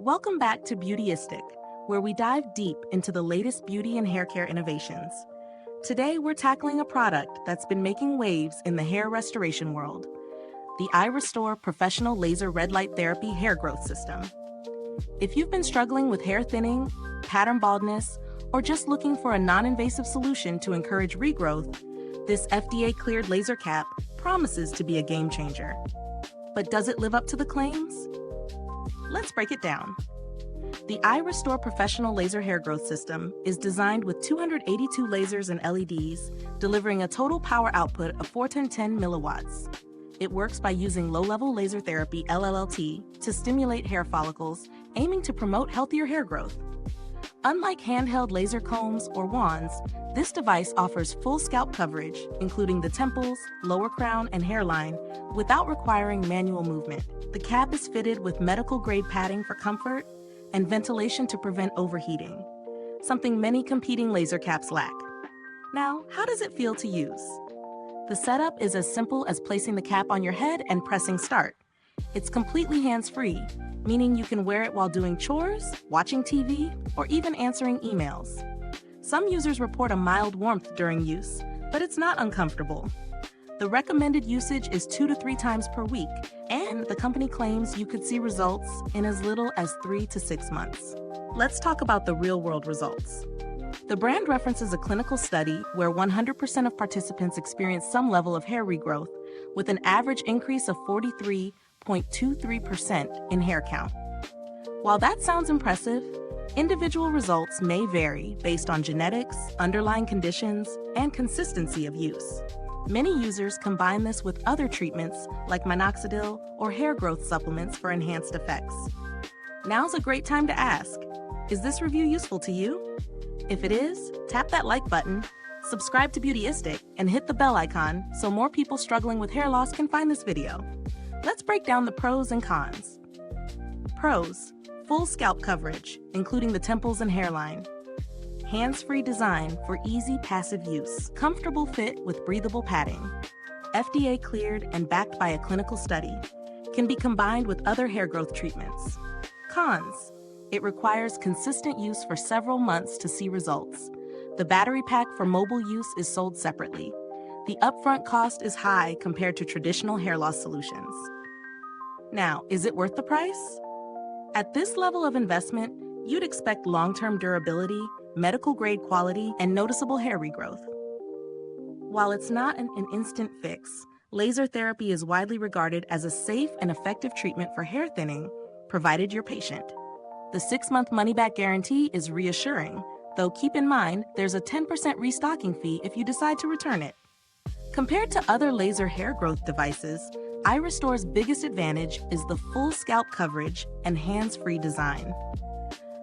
Welcome back to Beautyistic, where we dive deep into the latest beauty and hair care innovations. Today, we're tackling a product that's been making waves in the hair restoration world, the iRestore Professional Laser Red Light Therapy Hair Growth System. If you've been struggling with hair thinning, pattern baldness, or just looking for a non-invasive solution to encourage regrowth, this FDA-cleared laser cap promises to be a game changer. But does it live up to the claims? Let's break it down. The iRestore Professional Laser Hair Growth System is designed with 282 lasers and LEDs, delivering a total power output of 410 milliwatts. It works by using low-level laser therapy LLT to stimulate hair follicles, aiming to promote healthier hair growth. Unlike handheld laser combs or wands, this device offers full scalp coverage, including the temples, lower crown, and hairline, without requiring manual movement. The cap is fitted with medical-grade padding for comfort and ventilation to prevent overheating, something many competing laser caps lack. Now, how does it feel to use? The setup is as simple as placing the cap on your head and pressing start. It's completely hands-free, meaning you can wear it while doing chores, watching TV, or even answering emails. Some users report a mild warmth during use, but it's not uncomfortable. The recommended usage is 2 to 3 times per week, and the company claims you could see results in as little as 3 to 6 months. Let's talk about the real-world results. The brand references a clinical study where 100% of participants experienced some level of hair regrowth, with an average increase of 43.23% in hair count. While that sounds impressive, individual results may vary based on genetics, underlying conditions, and consistency of use. Many users combine this with other treatments like minoxidil or hair growth supplements for enhanced effects. Now's a great time to ask, is this review useful to you? If it is, tap that like button, subscribe to Beautyistic, and hit the bell icon so more people struggling with hair loss can find this video. Let's break down the pros and cons. Pros: full scalp coverage, including the temples and hairline. Hands-free design for easy passive use. Comfortable fit with breathable padding. FDA cleared and backed by a clinical study. Can be combined with other hair growth treatments. Cons: it requires consistent use for several months to see results. The battery pack for mobile use is sold separately. The upfront cost is high compared to traditional hair loss solutions. Now, is it worth the price? At this level of investment, you'd expect long-term durability, medical-grade quality, and noticeable hair regrowth. While it's not an instant fix, laser therapy is widely regarded as a safe and effective treatment for hair thinning, provided you're patient. The 6-month money-back guarantee is reassuring, though keep in mind there's a 10% restocking fee if you decide to return it. Compared to other laser hair growth devices, iRestore's biggest advantage is the full scalp coverage and hands-free design.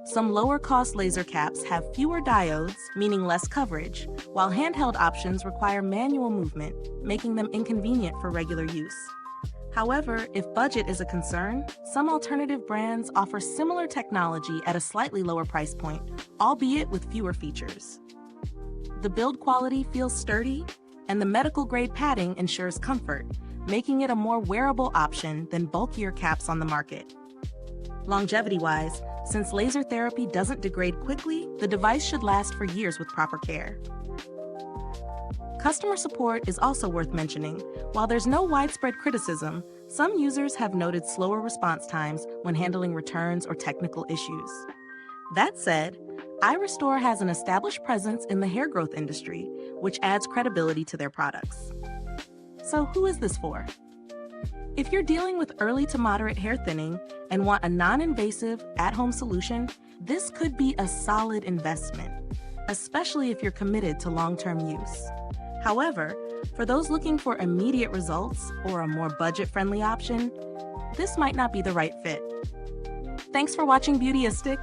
Some lower-cost laser caps have fewer diodes, meaning less coverage, while handheld options require manual movement, making them inconvenient for regular use. However, if budget is a concern, some alternative brands offer similar technology at a slightly lower price point, albeit with fewer features. The build quality feels sturdy, and the medical-grade padding ensures comfort, making it a more wearable option than bulkier caps on the market. Longevity-wise, since laser therapy doesn't degrade quickly, the device should last for years with proper care. Customer support is also worth mentioning. While there's no widespread criticism, some users have noted slower response times when handling returns or technical issues. That said, iRestore has an established presence in the hair growth industry, which adds credibility to their products. So who is this for? If you're dealing with early to moderate hair thinning and want a non-invasive, at-home solution, this could be a solid investment, especially if you're committed to long-term use. However, for those looking for immediate results or a more budget-friendly option, this might not be the right fit. Thanks for watching Beautyistic.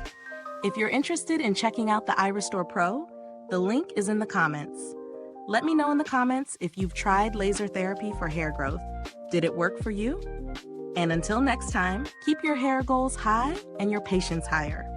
If you're interested in checking out the iRestore Pro, the link is in the comments. Let me know in the comments if you've tried laser therapy for hair growth. Did it work for you? And until next time, keep your hair goals high and your patience higher.